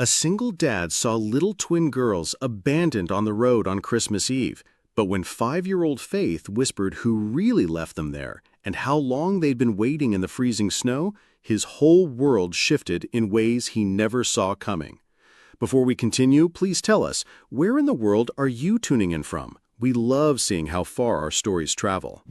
A single dad saw little twin girls abandoned on the road on Christmas Eve, but when 5-year-old Faith whispered who really left them there and how long they'd been waiting in the freezing snow, his whole world shifted in ways he never saw coming. Before we continue, please tell us, where in the world are you tuning in from? We love seeing how far our stories travel.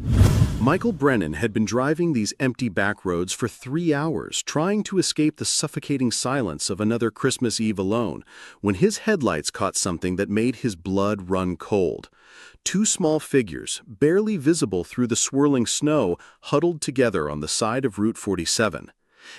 Michael Brennan had been driving these empty back roads for 3 hours, trying to escape the suffocating silence of another Christmas Eve alone, when his headlights caught something that made his blood run cold. 2 small figures, barely visible through the swirling snow, huddled together on the side of Route 47.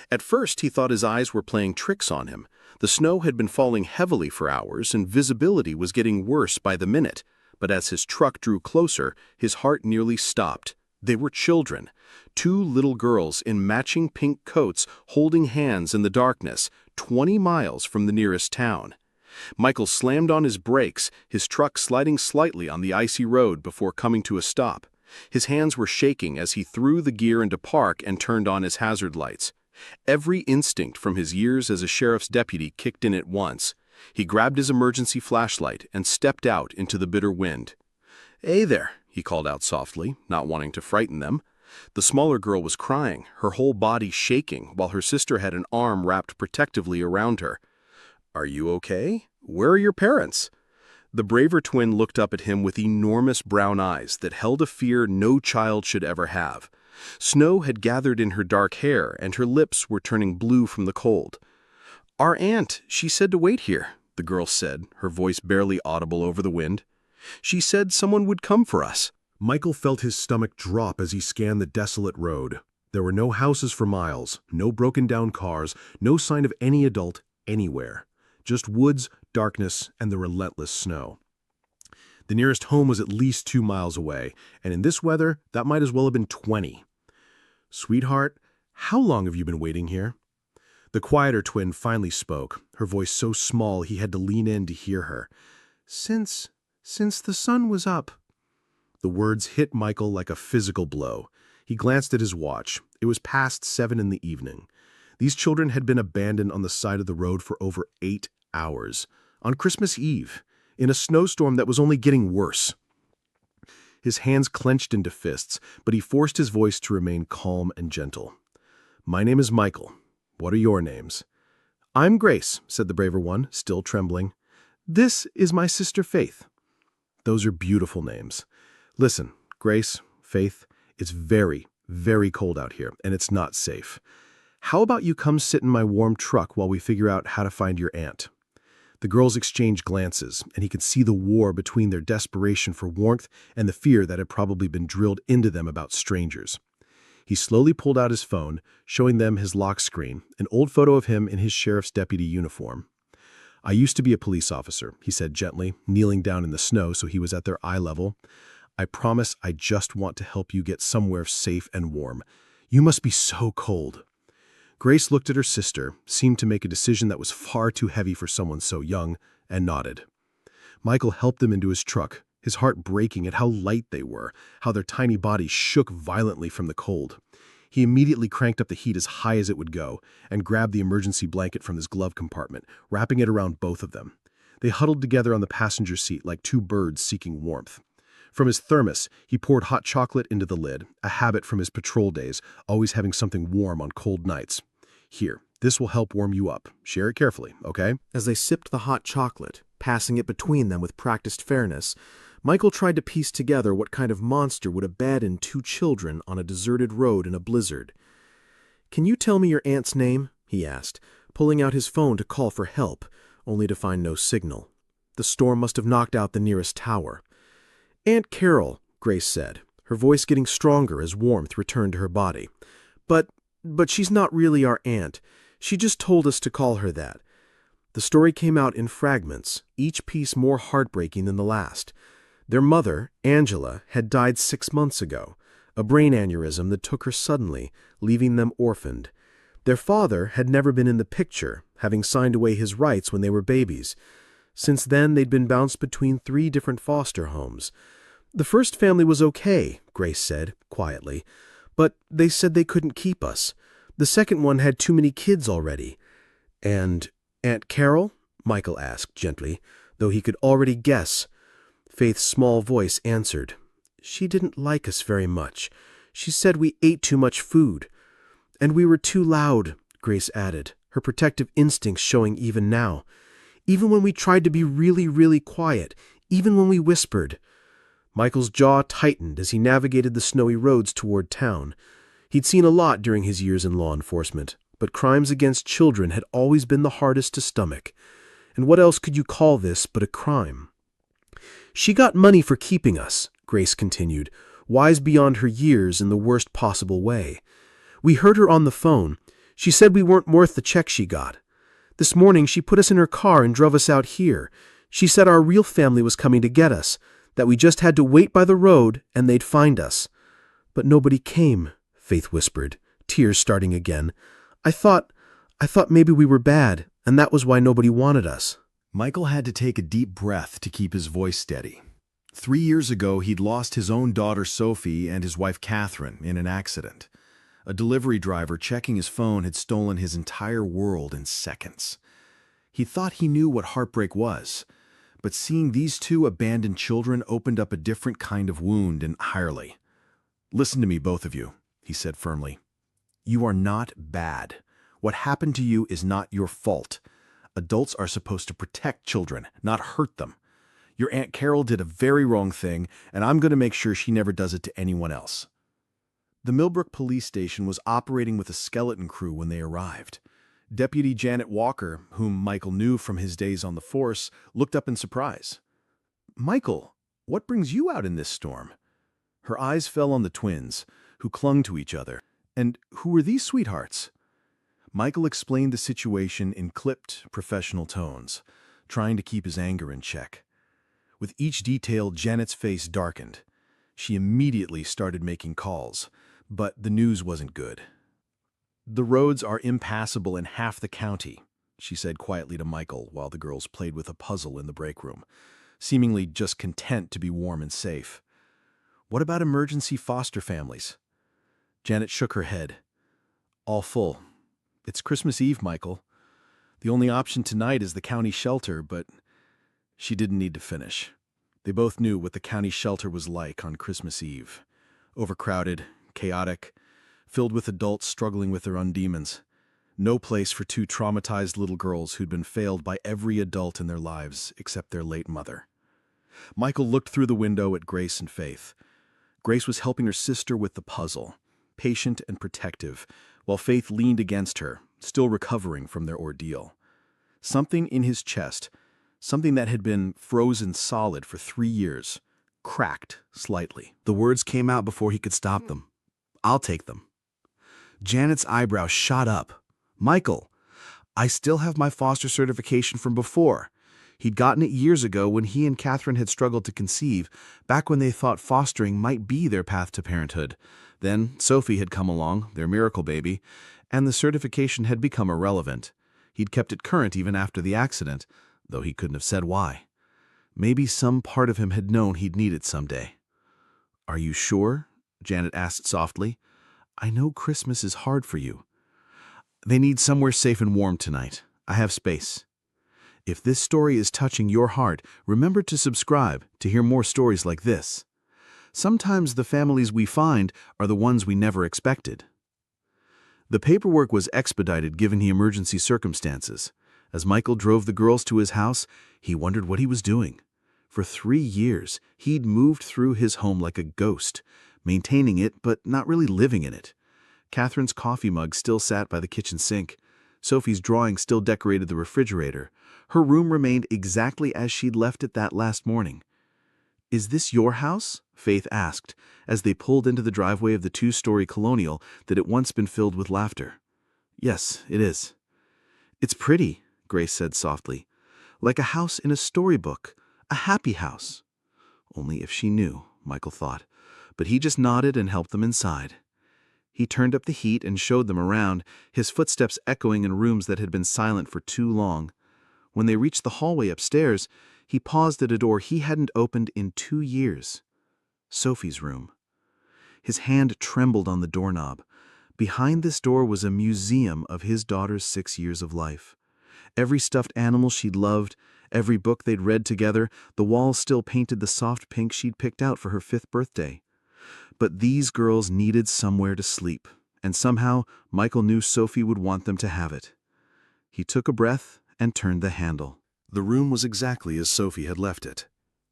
At first, he thought his eyes were playing tricks on him. The snow had been falling heavily for hours, and visibility was getting worse by the minute. But as his truck drew closer, his heart nearly stopped. They were children, 2 little girls in matching pink coats holding hands in the darkness, 20 miles from the nearest town. Michael slammed on his brakes, his truck sliding slightly on the icy road before coming to a stop. His hands were shaking as he threw the gear into park and turned on his hazard lights. Every instinct from his years as a sheriff's deputy kicked in at once. He grabbed his emergency flashlight and stepped out into the bitter wind. "Hey there," he called out softly, not wanting to frighten them. The smaller girl was crying, her whole body shaking, while her sister had an arm wrapped protectively around her. "Are you okay? Where are your parents?" The braver twin looked up at him with enormous brown eyes that held a fear no child should ever have. Snow had gathered in her dark hair, and her lips were turning blue from the cold. "Our aunt, she said to wait here," the girl said, her voice barely audible over the wind. "She said someone would come for us." Michael felt his stomach drop as he scanned the desolate road. There were no houses for miles, no broken-down cars, no sign of any adult anywhere. Just woods, darkness, and the relentless snow. The nearest home was at least 2 miles away, and in this weather, that might as well have been 20. "Sweetheart, how long have you been waiting here?" The quieter twin finally spoke, her voice so small he had to lean in to hear her. Since the sun was up." The words hit Michael like a physical blow. He glanced at his watch. It was past 7 in the evening. These children had been abandoned on the side of the road for over 8 hours, on Christmas Eve, in a snowstorm that was only getting worse. His hands clenched into fists, but he forced his voice to remain calm and gentle. "My name is Michael. What are your names?" "I'm Grace," said the braver one, still trembling. "This is my sister Faith." "Those are beautiful names. Listen, Grace, Faith, it's very, very cold out here, and it's not safe. How about you come sit in my warm truck while we figure out how to find your aunt?" The girls exchanged glances, and he could see the war between their desperation for warmth and the fear that had probably been drilled into them about strangers. He slowly pulled out his phone, showing them his lock screen, an old photo of him in his sheriff's deputy uniform. "I used to be a police officer," he said gently, kneeling down in the snow so he was at their eye level. "I promise I just want to help you get somewhere safe and warm. You must be so cold." Grace looked at her sister, seemed to make a decision that was far too heavy for someone so young, and nodded. Michael helped them into his truck, his heart breaking at how light they were, how their tiny bodies shook violently from the cold. He immediately cranked up the heat as high as it would go, and grabbed the emergency blanket from his glove compartment, wrapping it around both of them. They huddled together on the passenger seat like 2 birds seeking warmth. From his thermos, he poured hot chocolate into the lid, a habit from his patrol days, always having something warm on cold nights. "Here, this will help warm you up. Share it carefully, okay?" As they sipped the hot chocolate, passing it between them with practiced fairness, Michael tried to piece together what kind of monster would abandon 2 children on a deserted road in a blizzard. "Can you tell me your aunt's name?" he asked, pulling out his phone to call for help, only to find no signal. The storm must have knocked out the nearest tower. "Aunt Carol," Grace said, her voice getting stronger as warmth returned to her body. But she's not really our aunt. She just told us to call her that." The story came out in fragments, each piece more heartbreaking than the last. Their mother, Angela, had died 6 months ago, a brain aneurysm that took her suddenly, leaving them orphaned. Their father had never been in the picture, having signed away his rights when they were babies. Since then, they'd been bounced between 3 different foster homes. "The first family was okay," Grace said, quietly, "but they said they couldn't keep us. The second one had too many kids already." "And Aunt Carol?" Michael asked gently, though he could already guess. Faith's small voice answered. She didn't like us very much. She said we ate too much food. And we were too loud, Grace added, her protective instincts showing even now. Even when we tried to be really, really quiet, even when we whispered. Michael's jaw tightened as he navigated the snowy roads toward town. He'd seen a lot during his years in law enforcement, but crimes against children had always been the hardest to stomach. And what else could you call this but a crime? She got money for keeping us, Grace continued, wise beyond her years in the worst possible way. We heard her on the phone. She said we weren't worth the check she got. This morning she put us in her car and drove us out here. She said our real family was coming to get us, that we just had to wait by the road and they'd find us. But nobody came, Faith whispered, tears starting again. I thought maybe we were bad, and that was why nobody wanted us. Michael had to take a deep breath to keep his voice steady. 3 years ago, he'd lost his own daughter Sophie and his wife Catherine in an accident. A delivery driver checking his phone had stolen his entire world in seconds. He thought he knew what heartbreak was, but seeing these two abandoned children opened up a different kind of wound entirely. "Listen to me, both of you," he said firmly. "You are not bad. What happened to you is not your fault. Adults are supposed to protect children, not hurt them. Your Aunt Carol did a very wrong thing, and I'm going to make sure she never does it to anyone else." The Millbrook police station was operating with a skeleton crew when they arrived. Deputy Janet Walker, whom Michael knew from his days on the force, looked up in surprise. "Michael, what brings you out in this storm?" Her eyes fell on the twins, who clung to each other. "And who were these sweethearts?" Michael explained the situation in clipped, professional tones, trying to keep his anger in check. With each detail, Janet's face darkened. She immediately started making calls, but the news wasn't good. "The roads are impassable in half the county," she said quietly to Michael while the girls played with a puzzle in the break room, seemingly just content to be warm and safe. "What about emergency foster families?" Janet shook her head. "All full. It's Christmas Eve, Michael. The only option tonight is the county shelter, but..." She didn't need to finish. They both knew what the county shelter was like on Christmas Eve. Overcrowded, chaotic, filled with adults struggling with their own demons. No place for two traumatized little girls who'd been failed by every adult in their lives except their late mother. Michael looked through the window at Grace and Faith. Grace was helping her sister with the puzzle, patient and protective, while Faith leaned against her, still recovering from their ordeal. Something in his chest, something that had been frozen solid for 3 years, cracked slightly. The words came out before he could stop them. "I'll take them." Janet's eyebrows shot up. "Michael, I still have my foster certification from before. He'd gotten it years ago when he and Catherine had struggled to conceive, back when they thought fostering might be their path to parenthood. Then Sophie had come along, their miracle baby, and the certification had become irrelevant. He'd kept it current even after the accident, though he couldn't have said why. Maybe some part of him had known he'd need it someday." "Are you sure?" Janet asked softly. "I know Christmas is hard for you." "They need somewhere safe and warm tonight. I have space." If this story is touching your heart, remember to subscribe to hear more stories like this. Sometimes the families we find are the ones we never expected. The paperwork was expedited given the emergency circumstances. As Michael drove the girls to his house, he wondered what he was doing. For 3 years, he'd moved through his home like a ghost, maintaining it but not really living in it. Catherine's coffee mug still sat by the kitchen sink. Sophie's drawing still decorated the refrigerator. Her room remained exactly as she'd left it that last morning. "Is this your house?" Faith asked, as they pulled into the driveway of the 2-story colonial that had once been filled with laughter. "Yes, it is." "It's pretty," Grace said softly. "Like a house in a storybook, a happy house." Only if she knew, Michael thought, but he just nodded and helped them inside. He turned up the heat and showed them around, his footsteps echoing in rooms that had been silent for too long. When they reached the hallway upstairs, he paused at a door he hadn't opened in 2 years. Sophie's room. His hand trembled on the doorknob. Behind this door was a museum of his daughter's 6 years of life. every stuffed animal she'd loved, every book they'd read together, the walls still painted the soft pink she'd picked out for her 5th birthday. But these girls needed somewhere to sleep, and somehow Michael knew Sophie would want them to have it. He took a breath and turned the handle. The room was exactly as Sophie had left it.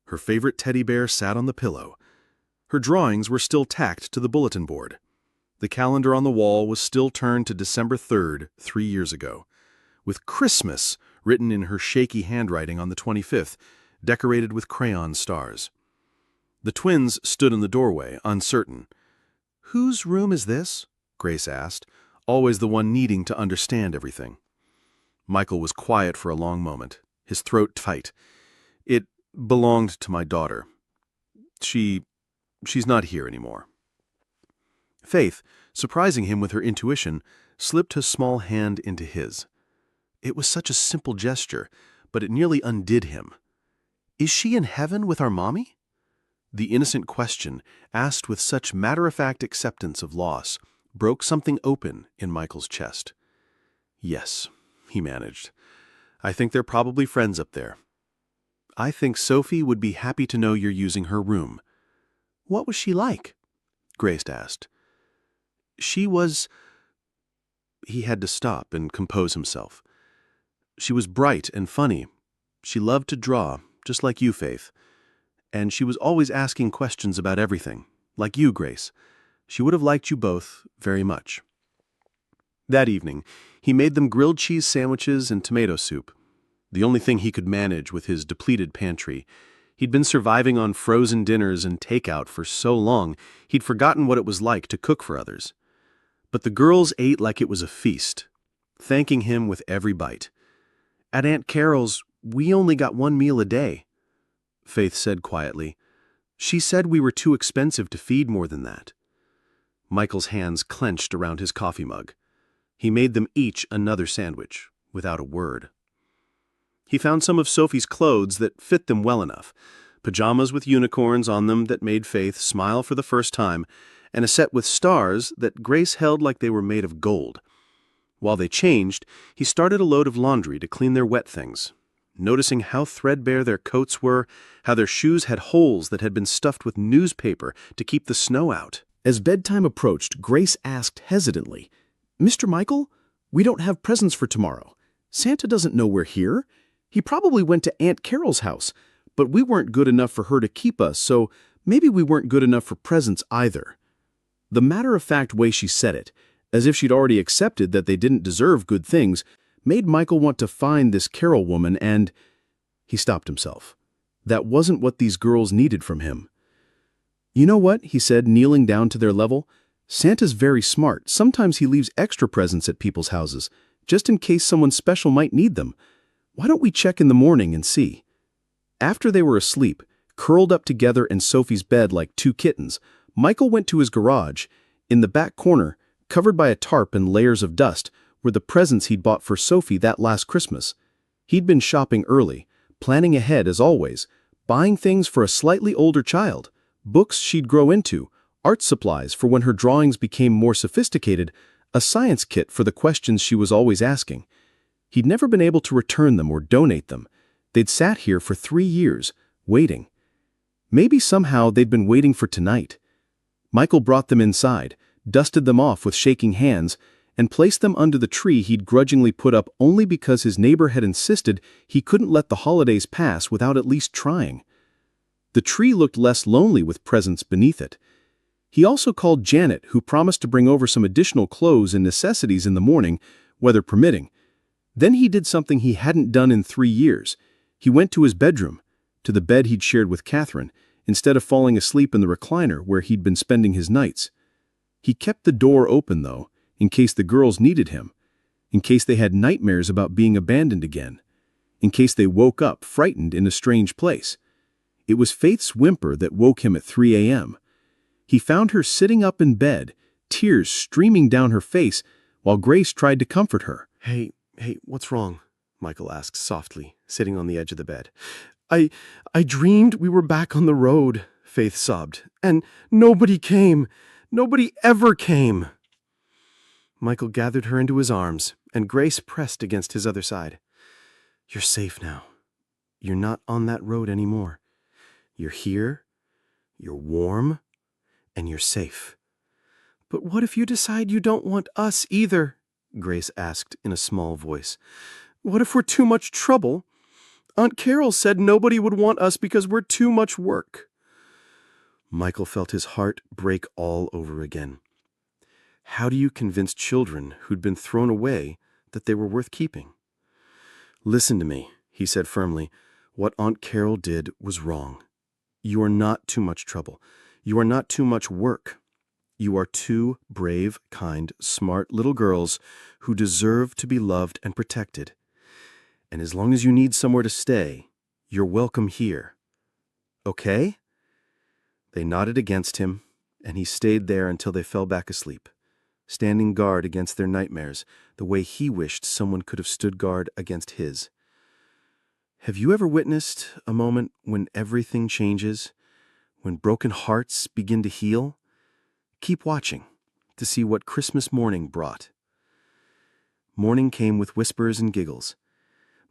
Her favorite teddy bear sat on the pillow. Her drawings were still tacked to the bulletin board. The calendar on the wall was still turned to December 3rd, 3 years ago, with Christmas written in her shaky handwriting on the 25th, decorated with crayon stars. The twins stood in the doorway, uncertain. "Whose room is this?" Grace asked, always the one needing to understand everything. Michael was quiet for a long moment, his throat tight. "It belonged to my daughter. She's not here anymore." Faith, surprising him with her intuition, slipped her small hand into his. It was such a simple gesture, but it nearly undid him. "Is she in heaven with our mommy?" The innocent question, asked with such matter-of-fact acceptance of loss, broke something open in Michael's chest. "Yes," he managed. "I think they're probably friends up there. I think Sophie would be happy to know you're using her room." "What was she like?" Grace asked. "She was—" He had to stop and compose himself. "She was bright and funny. She loved to draw, just like you, Faith. And she was always asking questions about everything, like you, Grace. She would have liked you both very much." That evening, he made them grilled cheese sandwiches and tomato soup, the only thing he could manage with his depleted pantry. He'd been surviving on frozen dinners and takeout for so long, he'd forgotten what it was like to cook for others. But the girls ate like it was a feast, thanking him with every bite. "At Aunt Carol's, we only got one meal a day," Faith said quietly. "She said we were too expensive to feed more than that." Michael's hands clenched around his coffee mug. He made them each another sandwich, without a word. He found some of Sophie's clothes that fit them well enough, pajamas with unicorns on them that made Faith smile for the first time, and a set with stars that Grace held like they were made of gold. While they changed, he started a load of laundry to clean their wet things, noticing how threadbare their coats were, how their shoes had holes that had been stuffed with newspaper to keep the snow out. As bedtime approached, Grace asked hesitantly, "Mr. Michael, we don't have presents for tomorrow. Santa doesn't know we're here. He probably went to Aunt Carol's house, but we weren't good enough for her to keep us, so maybe we weren't good enough for presents either." The matter-of-fact way she said it, as if she'd already accepted that they didn't deserve good things, made Michael want to find this Carol woman and— He stopped himself. That wasn't what these girls needed from him. "You know what?" he said, kneeling down to their level. "Santa's very smart. Sometimes he leaves extra presents at people's houses, just in case someone special might need them. Why don't we check in the morning and see?" After they were asleep, curled up together in Sophie's bed like two kittens, Michael went to his garage. In the back corner, covered by a tarp and layers of dust, were the presents he'd bought for Sophie that last Christmas. He'd been shopping early, planning ahead as always, buying things for a slightly older child, books she'd grow into, art supplies for when her drawings became more sophisticated, a science kit for the questions she was always asking. He'd never been able to return them or donate them. They'd sat here for 3 years, waiting. Maybe somehow they'd been waiting for tonight. Michael brought them inside, dusted them off with shaking hands, and placed them under the tree he'd grudgingly put up only because his neighbor had insisted he couldn't let the holidays pass without at least trying. The tree looked less lonely with presents beneath it. He also called Janet, who promised to bring over some additional clothes and necessities in the morning, weather permitting. Then he did something he hadn't done in 3 years. He went to his bedroom, to the bed he'd shared with Catherine, instead of falling asleep in the recliner where he'd been spending his nights. He kept the door open, though, in case the girls needed him, in case they had nightmares about being abandoned again, in case they woke up frightened in a strange place. It was Faith's whimper that woke him at 3 a.m. He found her sitting up in bed, tears streaming down her face, while Grace tried to comfort her. Hey, what's wrong?" Michael asked softly, sitting on the edge of the bed. I dreamed we were back on the road," Faith sobbed, "and nobody came. Nobody ever came." Michael gathered her into his arms, and Grace pressed against his other side. You're safe now. You're not on that road anymore. You're here, you're warm, and you're safe. But what if you decide you don't want us either? Grace asked in a small voice. What if we're too much trouble? Aunt Carol said nobody would want us because we're too much work. Michael felt his heart break all over again. How do you convince children who'd been thrown away that they were worth keeping? Listen to me, he said firmly. What Aunt Carol did was wrong. You are not too much trouble. You are not too much work. You are two brave, kind, smart little girls who deserve to be loved and protected. And as long as you need somewhere to stay, you're welcome here. Okay? They nodded against him, and he stayed there until they fell back asleep, standing guard against their nightmares the way he wished someone could have stood guard against his. Have you ever witnessed a moment when everything changes, when broken hearts begin to heal? Keep watching to see what Christmas morning brought. Morning came with whispers and giggles.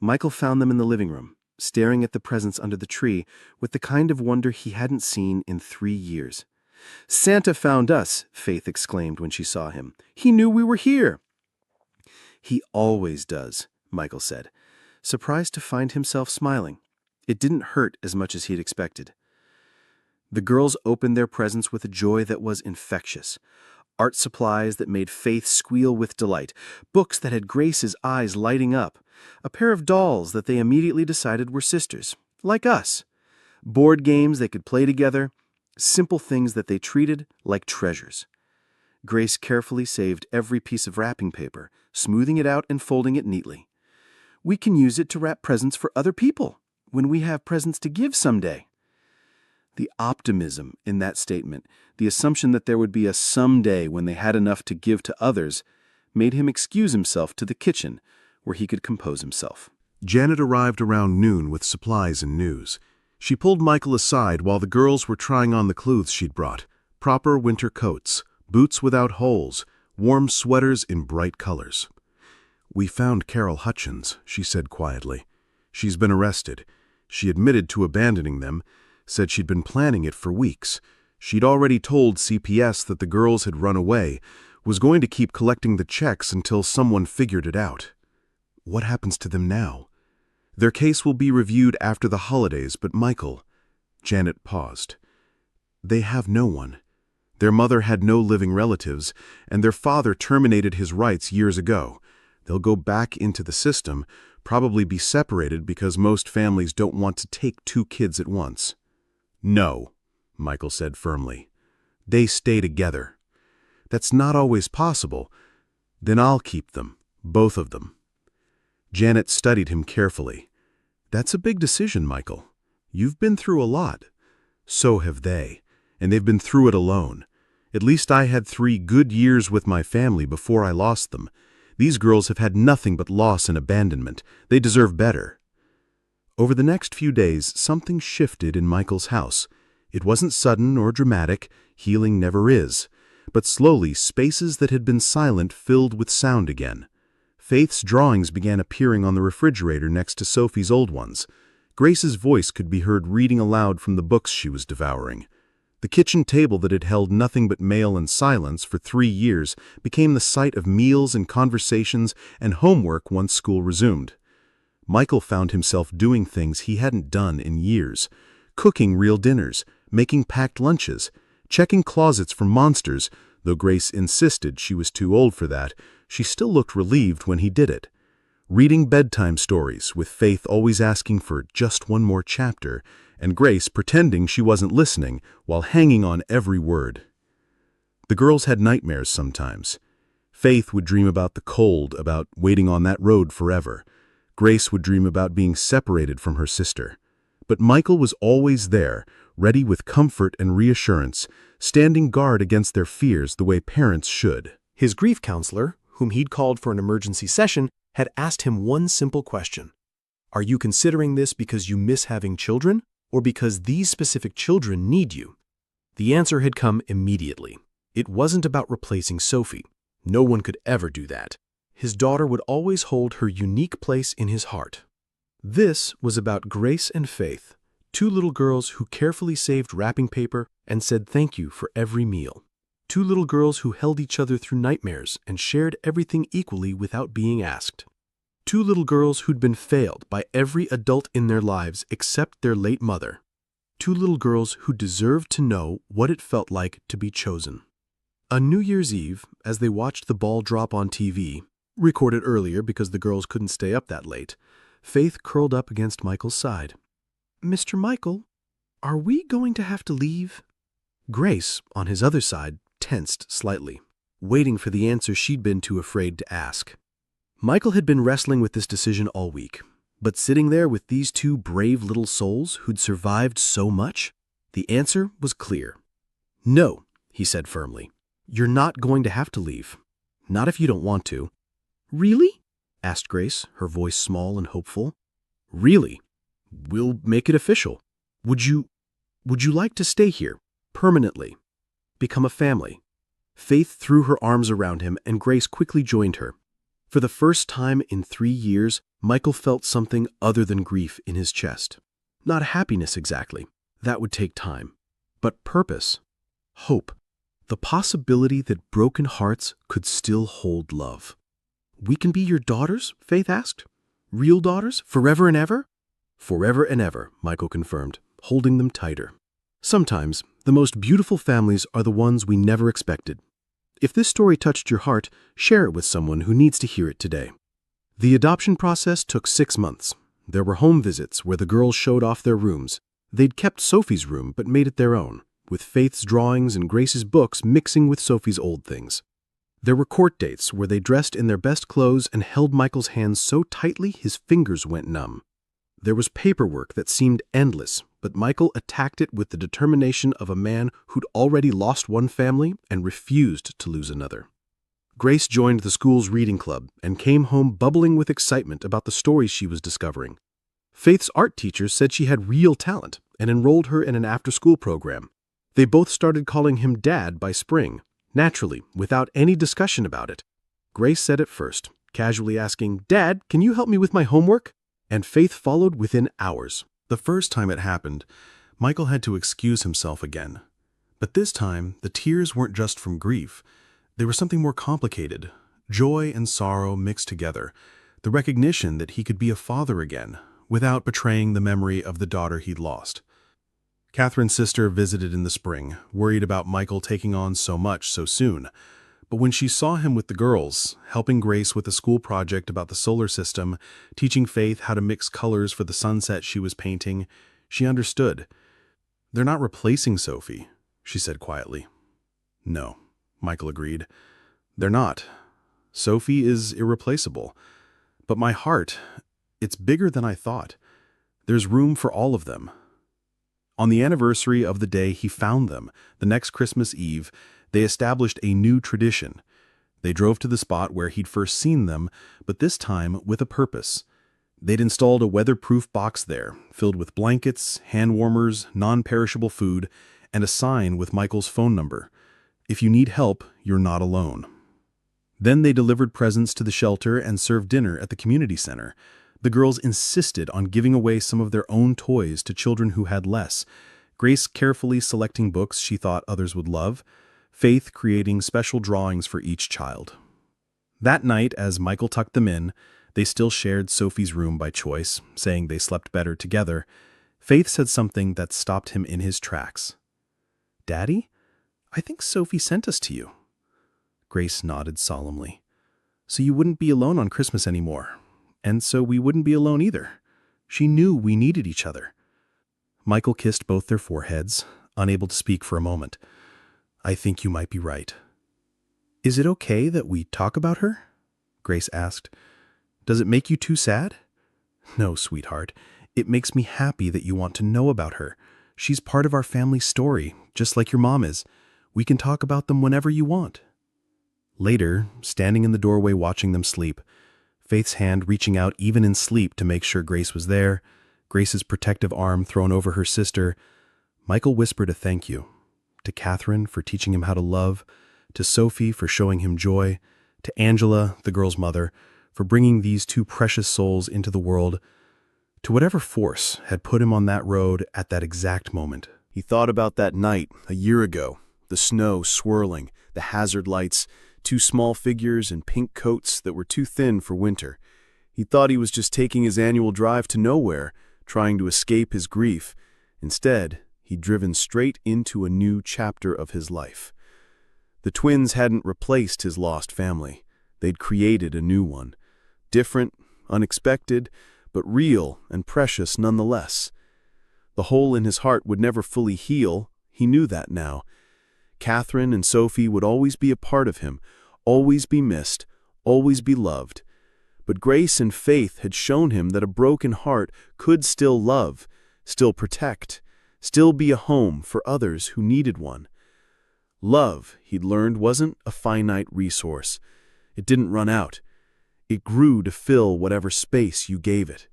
Michael found them in the living room, staring at the presents under the tree with the kind of wonder he hadn't seen in 3 years. Santa found us, Faith exclaimed when she saw him. He knew we were here. He always does, Michael said, surprised to find himself smiling. It didn't hurt as much as he'd expected. The girls opened their presents with a joy that was infectious. Art supplies that made Faith squeal with delight, books that had Grace's eyes lighting up, a pair of dolls that they immediately decided were sisters, like us, board games they could play together, simple things that they treated like treasures. Grace carefully saved every piece of wrapping paper, smoothing it out and folding it neatly. We can use it to wrap presents for other people when we have presents to give someday. The optimism in that statement, the assumption that there would be a someday when they had enough to give to others, made him excuse himself to the kitchen where he could compose himself. Janet arrived around noon with supplies and news. She pulled Michael aside while the girls were trying on the clothes she'd brought, proper winter coats, boots without holes, warm sweaters in bright colors. "We found Carol Hutchins," she said quietly. "She's been arrested. She admitted to abandoning them, said she'd been planning it for weeks. She'd already told CPS that the girls had run away, was going to keep collecting the checks until someone figured it out. What happens to them now? Their case will be reviewed after the holidays, but Michael..." Janet paused. "They have no one. Their mother had no living relatives, and their father terminated his rights years ago. They'll go back into the system, probably be separated because most families don't want to take 2 kids at once." "No," Michael said firmly. "They stay together. That's not always possible. Then I'll keep them, both of them." Janet studied him carefully. "That's a big decision, Michael. You've been through a lot. So have they, and they've been through it alone. At least I had 3 good years with my family before I lost them. These girls have had nothing but loss and abandonment. They deserve better." Over the next few days, something shifted in Michael's house. It wasn't sudden or dramatic, healing never is, but slowly spaces that had been silent filled with sound again. Faith's drawings began appearing on the refrigerator next to Sophie's old ones. Grace's voice could be heard reading aloud from the books she was devouring. The kitchen table that had held nothing but mail and silence for 3 years became the site of meals and conversations and homework once school resumed. Michael found himself doing things he hadn't done in years, cooking real dinners, making packed lunches, checking closets for monsters. Though Grace insisted she was too old for that, she still looked relieved when he did it. Reading bedtime stories, with Faith always asking for just one more chapter, and Grace pretending she wasn't listening while hanging on every word. The girls had nightmares sometimes. Faith would dream about the cold, about waiting on that road forever. Grace would dream about being separated from her sister. But Michael was always there, ready with comfort and reassurance, standing guard against their fears the way parents should. His grief counselor, whom he'd called for an emergency session, had asked him one simple question. Are you considering this because you miss having children, or because these specific children need you? The answer had come immediately. It wasn't about replacing Sophie. No one could ever do that. His daughter would always hold her unique place in his heart. This was about Grace and Faith, two little girls who carefully saved wrapping paper and said thank you for every meal. Two little girls who held each other through nightmares and shared everything equally without being asked. Two little girls who'd been failed by every adult in their lives except their late mother. Two little girls who deserved to know what it felt like to be chosen. On New Year's Eve, as they watched the ball drop on TV, recorded earlier because the girls couldn't stay up that late, Faith curled up against Michael's side. "Mr. Michael, are we going to have to leave?" Grace, on his other side, tensed slightly, waiting for the answer she'd been too afraid to ask. Michael had been wrestling with this decision all week, but sitting there with these two brave little souls who'd survived so much, the answer was clear. "No," he said firmly. "You're not going to have to leave. Not if you don't want to." "Really?" asked Grace, her voice small and hopeful. "Really. We'll make it official. Would you like to stay here, permanently? Become a family?" Faith threw her arms around him, and Grace quickly joined her. For the first time in 3 years, Michael felt something other than grief in his chest. Not happiness exactly. That would take time. But purpose. Hope. The possibility that broken hearts could still hold love. "We can be your daughters?" Faith asked. "Real daughters? Forever and ever?" "Forever and ever," Michael confirmed, holding them tighter. Sometimes, the most beautiful families are the ones we never expected. If this story touched your heart, share it with someone who needs to hear it today. The adoption process took 6 months. There were home visits where the girls showed off their rooms. They'd kept Sophie's room but made it their own, with Faith's drawings and Grace's books mixing with Sophie's old things. There were court dates where they dressed in their best clothes and held Michael's hands so tightly his fingers went numb. There was paperwork that seemed endless, but Michael attacked it with the determination of a man who'd already lost one family and refused to lose another. Grace joined the school's reading club and came home bubbling with excitement about the stories she was discovering. Faith's art teacher said she had real talent and enrolled her in an after-school program. They both started calling him Dad by spring, naturally, without any discussion about it. Grace said it first, casually asking, "Dad, can you help me with my homework?" And Faith followed within hours. The first time it happened, Michael had to excuse himself again. But this time, the tears weren't just from grief. They were something more complicated. Joy and sorrow mixed together. The recognition that he could be a father again, without betraying the memory of the daughter he'd lost. Catherine's sister visited in the spring, worried about Michael taking on so much so soon. But when she saw him with the girls, helping Grace with a school project about the solar system, teaching Faith how to mix colors for the sunset she was painting, she understood. "They're not replacing Sophie," she said quietly. "No," Michael agreed. "They're not. Sophie is irreplaceable. But my heart, it's bigger than I thought. There's room for all of them." On the anniversary of the day he found them, the next Christmas Eve, they established a new tradition. They drove to the spot where he'd first seen them, but this time with a purpose. They'd installed a weatherproof box there, filled with blankets, hand warmers, non-perishable food, and a sign with Michael's phone number. "If you need help, you're not alone." Then they delivered presents to the shelter and served dinner at the community center. The girls insisted on giving away some of their own toys to children who had less, Grace carefully selecting books she thought others would love, Faith creating special drawings for each child. That night, as Michael tucked them in, they still shared Sophie's room by choice, saying they slept better together. Faith said something that stopped him in his tracks. "Daddy, I think Sophie sent us to you." Grace nodded solemnly. "So you wouldn't be alone on Christmas anymore. And so we wouldn't be alone either. She knew we needed each other." Michael kissed both their foreheads, unable to speak for a moment. "I think you might be right." "Is it okay that we talk about her?" Grace asked. "Does it make you too sad?" "No, sweetheart. It makes me happy that you want to know about her. She's part of our family story, just like your mom is. We can talk about them whenever you want." Later, standing in the doorway watching them sleep, Faith's hand reaching out even in sleep to make sure Grace was there, Grace's protective arm thrown over her sister, Michael whispered a thank you. To Catherine for teaching him how to love, to Sophie for showing him joy, to Angela, the girl's mother, for bringing these two precious souls into the world, to whatever force had put him on that road at that exact moment. He thought about that night a year ago, the snow swirling, the hazard lights, two small figures in pink coats that were too thin for winter. He thought he was just taking his annual drive to nowhere, trying to escape his grief. Instead, he'd driven straight into a new chapter of his life. The twins hadn't replaced his lost family. They'd created a new one. Different, unexpected, but real and precious nonetheless. The hole in his heart would never fully heal. He knew that now. Catherine and Sophie would always be a part of him, always be missed, always be loved. But Grace and Faith had shown him that a broken heart could still love, still protect, still be a home for others who needed one. Love, he'd learned, wasn't a finite resource. It didn't run out. It grew to fill whatever space you gave it.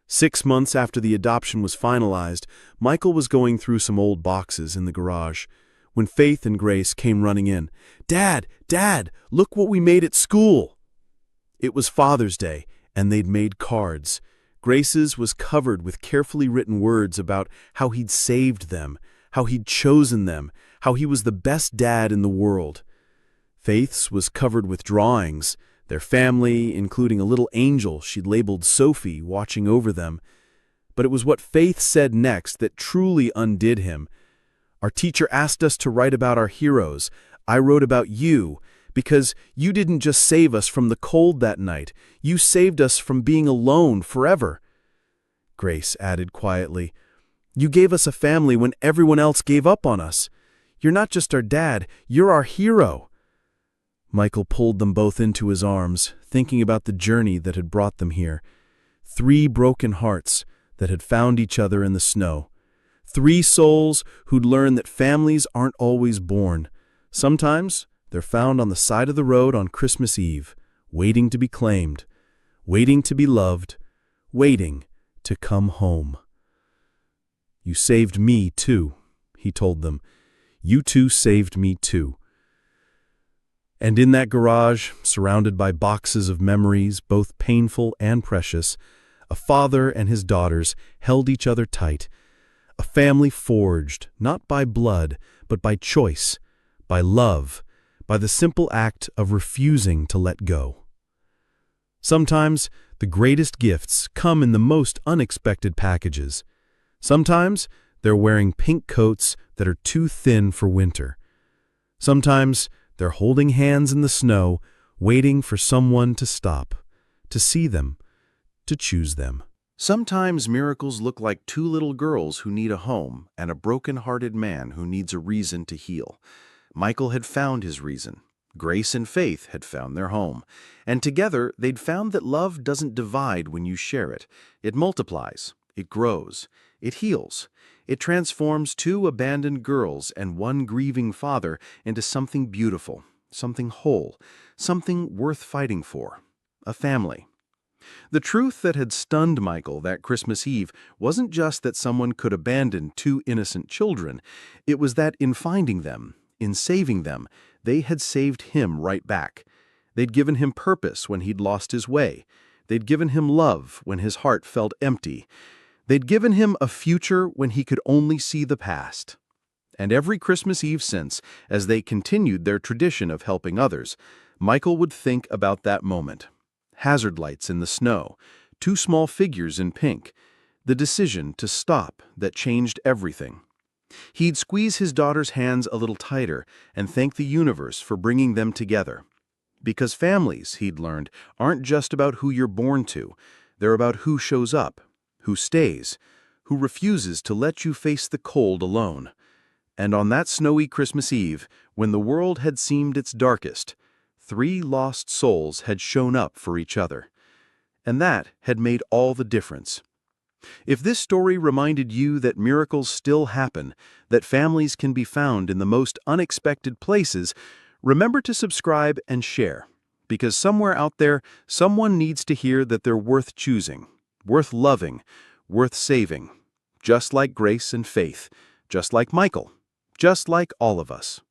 6 months after the adoption was finalized, Michael was going through some old boxes in the garage when Faith and Grace came running in. "Dad, Dad, look what we made at school!" It was Father's Day, and they'd made cards. Grace's was covered with carefully written words about how he'd saved them, how he'd chosen them, how he was the best dad in the world. Faith's was covered with drawings, their family, including a little angel she'd labeled Sophie, watching over them. But it was what Faith said next that truly undid him. "Our teacher asked us to write about our heroes. I wrote about you, because you didn't just save us from the cold that night. You saved us from being alone forever." Grace added quietly, "You gave us a family when everyone else gave up on us. You're not just our dad, you're our hero." Michael pulled them both into his arms, thinking about the journey that had brought them here. 3 broken hearts that had found each other in the snow. 3 souls who'd learned that families aren't always born. Sometimes they're found on the side of the road on Christmas Eve, waiting to be claimed, waiting to be loved, waiting to come home. "You saved me too," he told them. "You two saved me too." And in that garage, surrounded by boxes of memories, both painful and precious, a father and his daughters held each other tight. A family forged, not by blood, but by choice, by love, by the simple act of refusing to let go. Sometimes the greatest gifts come in the most unexpected packages. Sometimes they're wearing pink coats that are too thin for winter. Sometimes they're holding hands in the snow, waiting for someone to stop, to see them, to choose them. Sometimes miracles look like 2 little girls who need a home and a broken-hearted man who needs a reason to heal. Michael had found his reason. Grace and Faith had found their home. And together, they'd found that love doesn't divide when you share it. It multiplies. It grows. It heals. It transforms 2 abandoned girls and 1 grieving father into something beautiful, something whole, something worth fighting for. A family. The truth that had stunned Michael that Christmas Eve wasn't just that someone could abandon 2 innocent children. It was that in finding them, in saving them, they had saved him right back. They'd given him purpose when he'd lost his way. They'd given him love when his heart felt empty. They'd given him a future when he could only see the past. And every Christmas Eve since, as they continued their tradition of helping others, Michael would think about that moment. Hazard lights in the snow, 2 small figures in pink, the decision to stop that changed everything. He'd squeeze his daughter's hands a little tighter and thank the universe for bringing them together. Because families, he'd learned, aren't just about who you're born to. They're about who shows up, who stays, who refuses to let you face the cold alone. And on that snowy Christmas Eve, when the world had seemed its darkest, 3 lost souls had shown up for each other. And that had made all the difference. If this story reminded you that miracles still happen, that families can be found in the most unexpected places, remember to subscribe and share. Because somewhere out there, someone needs to hear that they're worth choosing, worth loving, worth saving. Just like Grace and Faith, just like Michael, just like all of us.